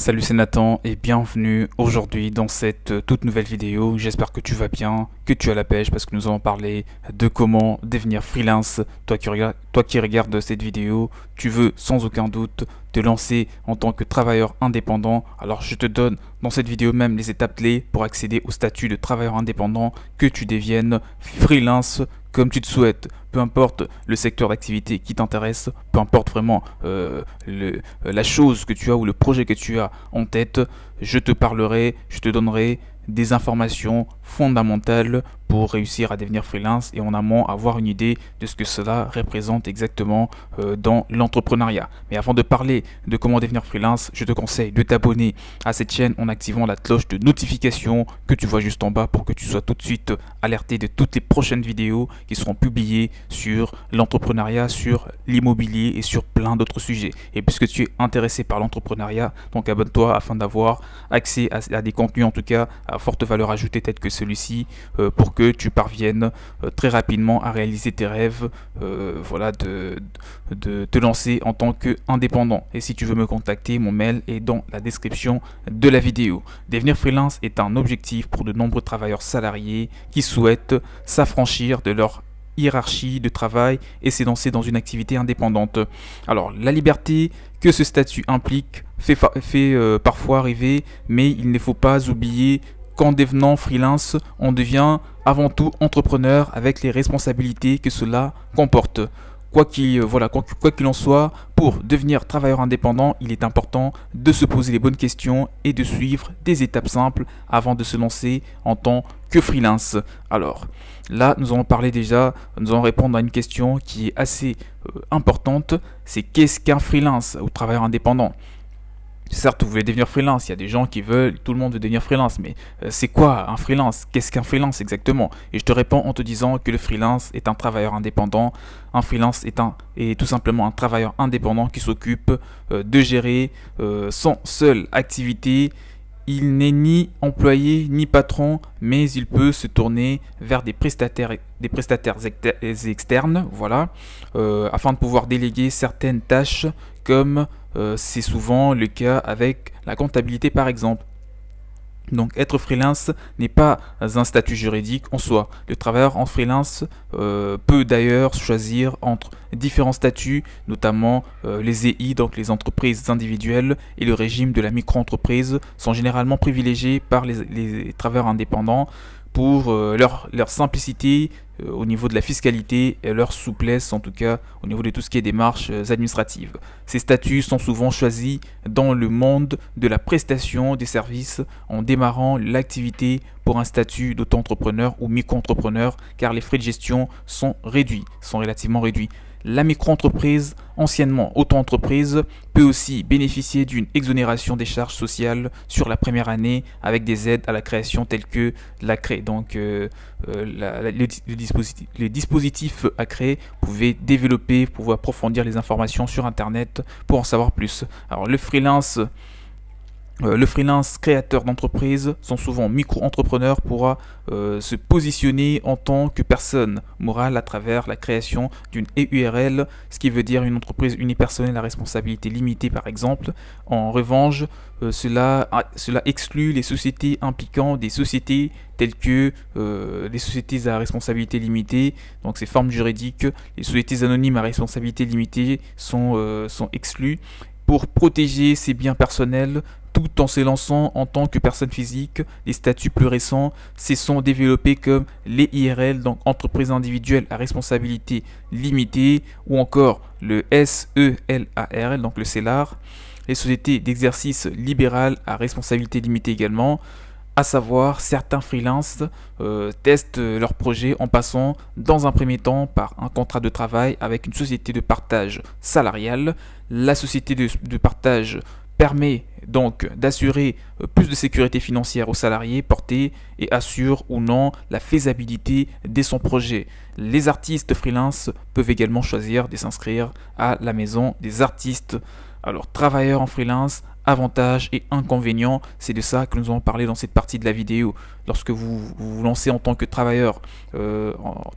Salut, c'est Nathan et bienvenue aujourd'hui dans cette toute nouvelle vidéo. J'espère que tu vas bien, que tu as la pêche parce que nous allons parler de comment devenir freelance. Toi qui regardes cette vidéo, tu veux sans aucun doute te lancer en tant que travailleur indépendant. Alors je te donne dans cette vidéo même les étapes clés pour accéder au statut de travailleur indépendant, que tu deviennes freelance comme tu te souhaites, peu importe le secteur d'activité qui t'intéresse, peu importe vraiment la chose que tu as ou le projet que tu as en tête, je te parlerai, je te donnerai des informations fondamentales pour réussir à devenir freelance et en amont avoir une idée de ce que cela représente exactement dans l'entrepreneuriat. Mais avant de parler de comment devenir freelance, je te conseille de t'abonner à cette chaîne en activant la cloche de notification que tu vois juste en bas pour que tu sois tout de suite alerté de toutes les prochaines vidéos qui seront publiées sur l'entrepreneuriat, sur l'immobilier et sur plein d'autres sujets. Et puisque tu es intéressé par l'entrepreneuriat, donc abonne-toi afin d'avoir accès à des contenus en tout cas à forte valeur ajoutée tels que celui-ci pour que tu parviennes très rapidement à réaliser tes rêves, voilà, de te lancer en tant qu'indépendant. Et si tu veux me contacter, mon mail est dans la description de la vidéo. Devenir freelance est un objectif pour de nombreux travailleurs salariés qui souhaitent s'affranchir de leur hiérarchie de travail et s'élancer dans une activité indépendante. Alors, la liberté que ce statut implique fait parfois rêver, mais il ne faut pas oublier qu'en devenant freelance, on devient avant tout entrepreneur avec les responsabilités que cela comporte. Quoi qu'il en soit, pour devenir travailleur indépendant, il est important de se poser les bonnes questions et de suivre des étapes simples avant de se lancer en tant que freelance. Alors, là, nous allons répondre à une question qui est assez importante, c'est qu'est-ce qu'un freelance ou travailleur indépendant ? Certes, vous voulez devenir freelance, il y a des gens qui veulent, tout le monde veut devenir freelance, mais c'est quoi un freelance? Qu'est-ce qu'un freelance exactement? Et je te réponds en te disant que le freelance est un travailleur indépendant. Un freelance est tout simplement un travailleur indépendant qui s'occupe de gérer son seule activité. Il n'est ni employé ni patron, mais il peut se tourner vers des prestataires externes, voilà, afin de pouvoir déléguer certaines tâches comme c'est souvent le cas avec la comptabilité par exemple. Donc être freelance n'est pas un statut juridique en soi. Le travailleur en freelance peut d'ailleurs choisir entre différents statuts, notamment les EI, donc les entreprises individuelles, et le régime de la micro-entreprise sont généralement privilégiés par les travailleurs indépendants pour leur simplicité au niveau de la fiscalité et leur souplesse, en tout cas au niveau de tout ce qui est démarches administratives. Ces statuts sont souvent choisis dans le monde de la prestation des services en démarrant l'activité pour un statut d'auto-entrepreneur ou micro-entrepreneur car les frais de gestion sont relativement réduits. La micro-entreprise, anciennement auto-entreprise, peut aussi bénéficier d'une exonération des charges sociales sur la première année avec des aides à la création telles que la CRE. Donc le dispositif à créer, vous pouvez développer, vous pouvez approfondir les informations sur internet pour en savoir plus. Alors le freelance créateur d'entreprise, sont souvent micro-entrepreneur, pourra se positionner en tant que personne morale à travers la création d'une EURL, ce qui veut dire une entreprise unipersonnelle à responsabilité limitée par exemple. En revanche, cela exclut les sociétés impliquant des sociétés telles que les sociétés à responsabilité limitée, donc ces formes juridiques. Les sociétés anonymes à responsabilité limitée sont exclues. Pour protéger ses biens personnels tout en s'élançant en tant que personne physique, les statuts plus récents se sont développés comme les IRL, donc entreprises individuelles à responsabilité limitée, ou encore le SELARL, donc le CELAR, les sociétés d'exercice libéral à responsabilité limitée également. À savoir, certains freelances testent leur projet en passant dans un premier temps par un contrat de travail avec une société de partage salarial. La société de partage permet donc d'assurer plus de sécurité financière aux salariés portés et assure ou non la faisabilité de son projet. Les artistes freelance peuvent également choisir de s'inscrire à la maison des artistes. Alors, travailleurs en freelance, avantages et inconvénients, c'est de ça que nous allons parler dans cette partie de la vidéo. Lorsque vous lancez en tant que travailleur,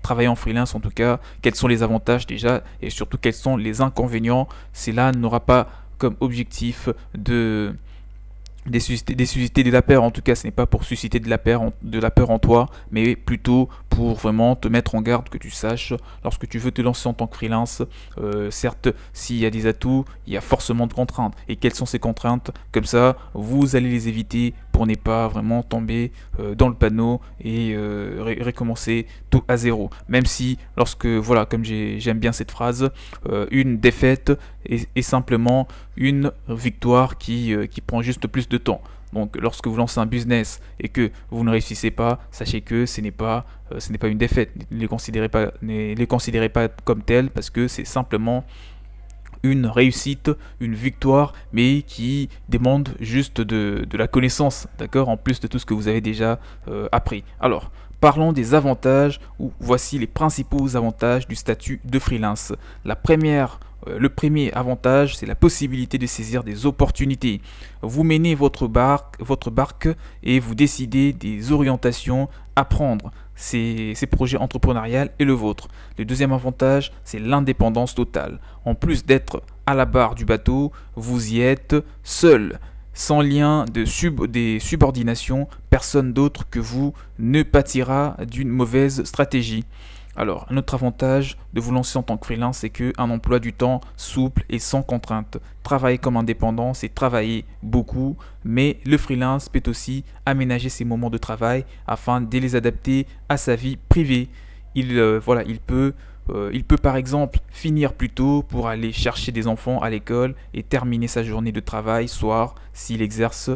travaillant en freelance en tout cas, quels sont les avantages déjà et surtout quels sont les inconvénients. Cela n'aura pas comme objectif de susciter de la peur. En tout cas, ce n'est pas pour susciter de la peur en toi, mais plutôt pour vraiment te mettre en garde, que tu saches, lorsque tu veux te lancer en tant que freelance, certes, s'il y a des atouts, il y a forcément de contraintes. Et quelles sont ces contraintes? Comme ça, vous allez les éviter pour ne pas vraiment tomber dans le panneau et recommencer tout à zéro. Même si, lorsque, voilà, comme j'aime bien cette phrase, une défaite est simplement une victoire qui prend juste plus de temps. Donc lorsque vous lancez un business et que vous ne réussissez pas, sachez que ce n'est pas une défaite. Ne les considérez pas comme tel, parce que c'est simplement une réussite, une victoire, mais qui demande juste de la connaissance, d'accord, en plus de tout ce que vous avez déjà appris. Alors, parlons des avantages, ou voici les principaux avantages du statut de freelance. Le premier avantage, c'est la possibilité de saisir des opportunités. Vous menez votre barque et vous décidez des orientations à prendre. Ces projets entrepreneuriaux et le vôtre. Le deuxième avantage, c'est l'indépendance totale. En plus d'être à la barre du bateau, vous y êtes seul, sans lien des subordinations. Personne d'autre que vous ne pâtira d'une mauvaise stratégie. Alors, un autre avantage de vous lancer en tant que freelance, c'est qu'un emploi du temps souple et sans contrainte. Travailler comme indépendant, c'est travailler beaucoup, mais le freelance peut aussi aménager ses moments de travail afin de les adapter à sa vie privée. Il peut par exemple finir plus tôt pour aller chercher des enfants à l'école et terminer sa journée de travail soir s'il exerce,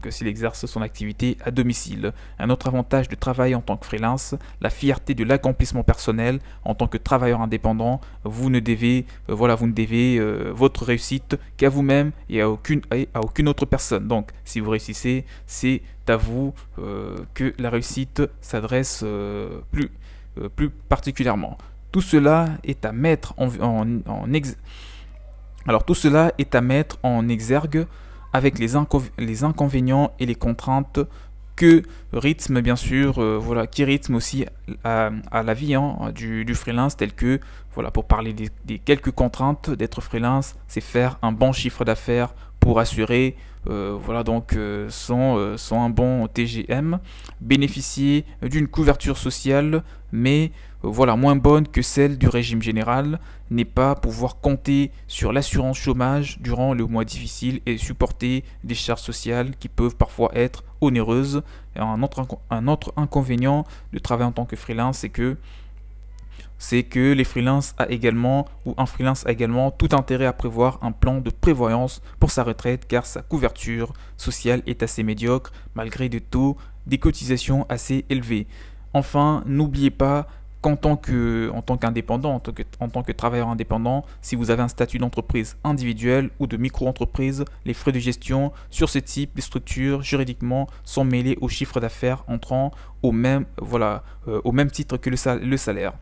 s'il exerce son activité à domicile. Un autre avantage de travailler en tant que freelance, la fierté de l'accomplissement personnel. En tant que travailleur indépendant, vous ne devez votre réussite qu'à vous-même et à aucune autre personne. Donc si vous réussissez, c'est à vous que la réussite s'adresse plus particulièrement. Tout cela est à mettre tout cela est à mettre en exergue avec les inconvénients et les contraintes que rythme bien sûr, qui rythme aussi à la vie du freelance, tel que, pour parler des quelques contraintes d'être freelance, c'est faire un bon chiffre d'affaires pour assurer son un bon TGM, bénéficier d'une couverture sociale, mais moins bonne que celle du régime général, n'est pas pouvoir compter sur l'assurance chômage durant le mois difficile et supporter des charges sociales qui peuvent parfois être onéreuses. Et un autre inconvénient de travailler en tant que freelance, c'est que un freelance a également tout intérêt à prévoir un plan de prévoyance pour sa retraite, car sa couverture sociale est assez médiocre malgré des taux des cotisations assez élevés. Enfin, n'oubliez pas qu'en tant qu'indépendant, en tant que travailleur indépendant, si vous avez un statut d'entreprise individuelle ou de micro-entreprise, les frais de gestion sur ce type de structure juridiquement sont mêlés au chiffre d'affaires entrant au même titre que le salaire.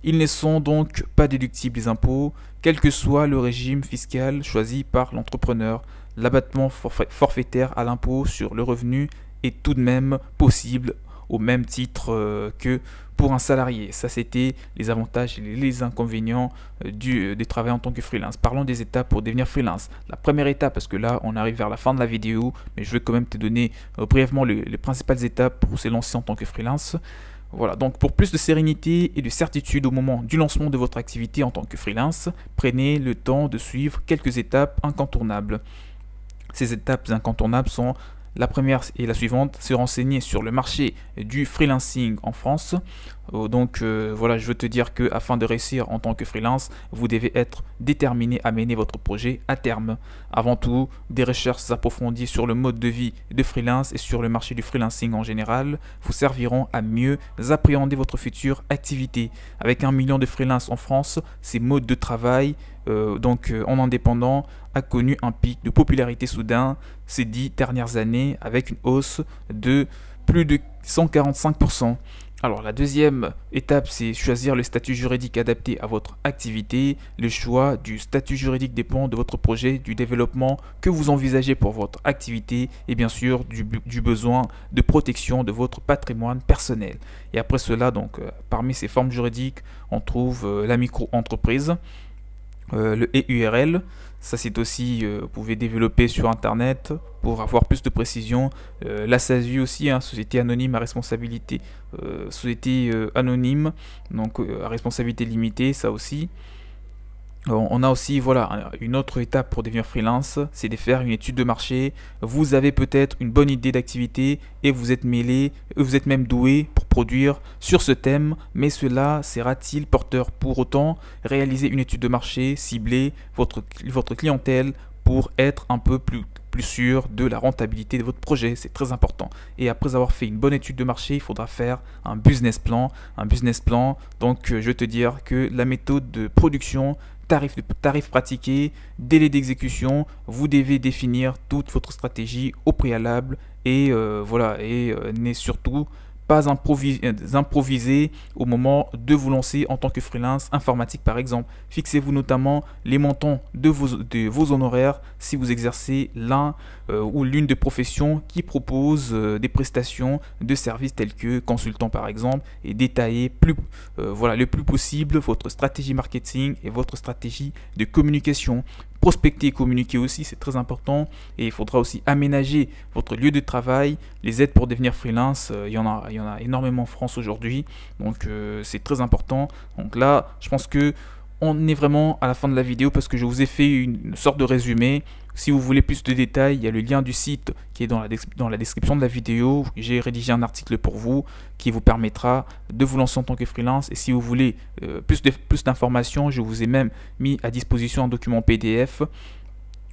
Ils ne sont donc pas déductibles des impôts, quel que soit le régime fiscal choisi par l'entrepreneur. L'abattement forfaitaire à l'impôt sur le revenu est tout de même possible au même titre que pour un salarié. Ça, c'était les avantages et les inconvénients du travail en tant que freelance. Parlons des étapes pour devenir freelance. La première étape, parce que là, on arrive vers la fin de la vidéo, mais je vais quand même te donner brièvement les principales étapes pour se lancer en tant que freelance. Voilà, donc pour plus de sérénité et de certitude au moment du lancement de votre activité en tant que freelance, prenez le temps de suivre quelques étapes incontournables. Ces étapes incontournables sont: la première et la suivante, se renseigner sur le marché du freelancing en France. Je veux te dire que afin de réussir en tant que freelance, vous devez être déterminé à mener votre projet à terme. Avant tout, des recherches approfondies sur le mode de vie de freelance et sur le marché du freelancing en général vous serviront à mieux appréhender votre future activité. Avec 1 million de freelance en France, ces modes de travail en indépendant a connu un pic de popularité soudain ces 10 dernières années avec une hausse de plus de 145%. Alors la deuxième étape, c'est choisir le statut juridique adapté à votre activité. Le choix du statut juridique dépend de votre projet, du développement que vous envisagez pour votre activité et bien sûr du besoin de protection de votre patrimoine personnel. Et après cela, parmi ces formes juridiques, on trouve la micro-entreprise, le EURL. Ça, c'est aussi, vous pouvez développer sur internet pour avoir plus de précision. La SASU aussi, hein, société anonyme à responsabilité, anonyme, donc à responsabilité limitée, ça aussi. On a aussi voilà, une autre étape pour devenir freelance, c'est de faire une étude de marché. Vous avez peut-être une bonne idée d'activité et vous êtes mêlé, vous êtes même doué pour produire sur ce thème, mais cela sera-t-il porteur pour autant? Réaliser une étude de marché, cibler votre clientèle pour être un peu plus sûr de la rentabilité de votre projet, c'est très important. Et après avoir fait une bonne étude de marché, il faudra faire un business plan. Donc je vais te dire que la méthode de production, tarif pratiqué, délai d'exécution, vous devez définir toute votre stratégie au préalable et n'est surtout pas improviser au moment de vous lancer en tant que freelance informatique par exemple. Fixez-vous notamment les montants de vos honoraires si vous exercez l'un ou l'une des professions qui propose des prestations de services tels que consultant par exemple, et détaillez le plus possible votre stratégie marketing et votre stratégie de communication. Prospecter et communiquer aussi, c'est très important. Et il faudra aussi aménager votre lieu de travail. Les aides pour devenir freelance, il y en a énormément en France aujourd'hui. Donc c'est très important. Donc là, je pense que on est vraiment à la fin de la vidéo parce que je vous ai fait une sorte de résumé. Si vous voulez plus de détails, il y a le lien du site qui est dans la description de la vidéo. J'ai rédigé un article pour vous qui vous permettra de vous lancer en tant que freelance. Et si vous voulez plus d'informations, je vous ai même mis à disposition un document PDF.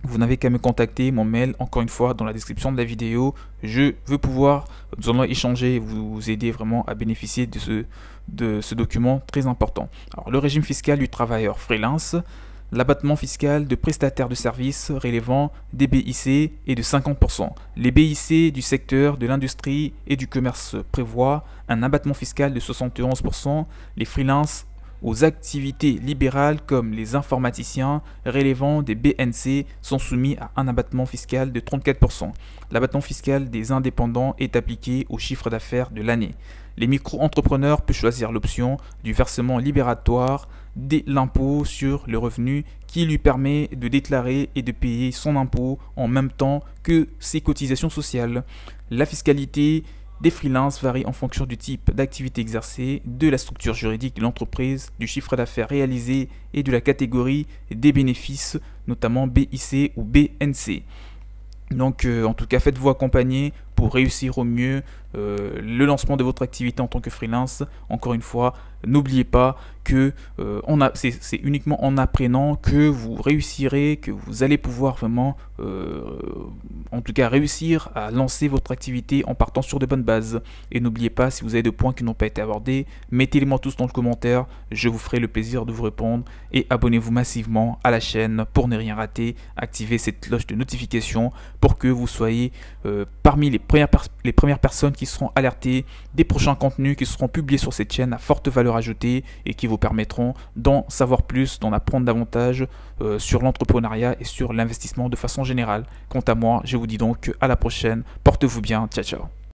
Vous n'avez qu'à me contacter, mon mail, encore une fois, dans la description de la vidéo. Je veux pouvoir, nous allons échanger et vous aider vraiment à bénéficier de ce document très important. Alors, le régime fiscal du travailleur freelance. L'abattement fiscal de prestataires de services relevant des BIC est de 50%. Les BIC du secteur de l'industrie et du commerce prévoient un abattement fiscal de 71%. Les freelances aux activités libérales comme les informaticiens relevant des BNC sont soumis à un abattement fiscal de 34%. L'abattement fiscal des indépendants est appliqué au chiffre d'affaires de l'année. Les micro-entrepreneurs peuvent choisir l'option du versement libératoire de l'impôt sur le revenu qui lui permet de déclarer et de payer son impôt en même temps que ses cotisations sociales. La fiscalité des freelances varie en fonction du type d'activité exercée, de la structure juridique de l'entreprise, du chiffre d'affaires réalisé et de la catégorie des bénéfices, notamment BIC ou BNC. Donc en tout cas, faites-vous accompagner pour réussir au mieux le lancement de votre activité en tant que freelance. Encore une fois, n'oubliez pas que c'est uniquement en apprenant que vous réussirez, que vous allez pouvoir vraiment en tout cas réussir à lancer votre activité en partant sur de bonnes bases. Et n'oubliez pas, si vous avez des points qui n'ont pas été abordés, mettez-les-moi tous dans le commentaire, je vous ferai le plaisir de vous répondre. Et abonnez-vous massivement à la chaîne pour ne rien rater. Activez cette cloche de notification pour que vous soyez parmi les premières personnes qui seront alertées des prochains contenus qui seront publiés sur cette chaîne à forte valeur ajoutée et qui vous permettront d'en savoir plus, d'en apprendre davantage sur l'entrepreneuriat et sur l'investissement de façon générale. Quant à moi, je vous dis donc à la prochaine, portez-vous bien, ciao ciao.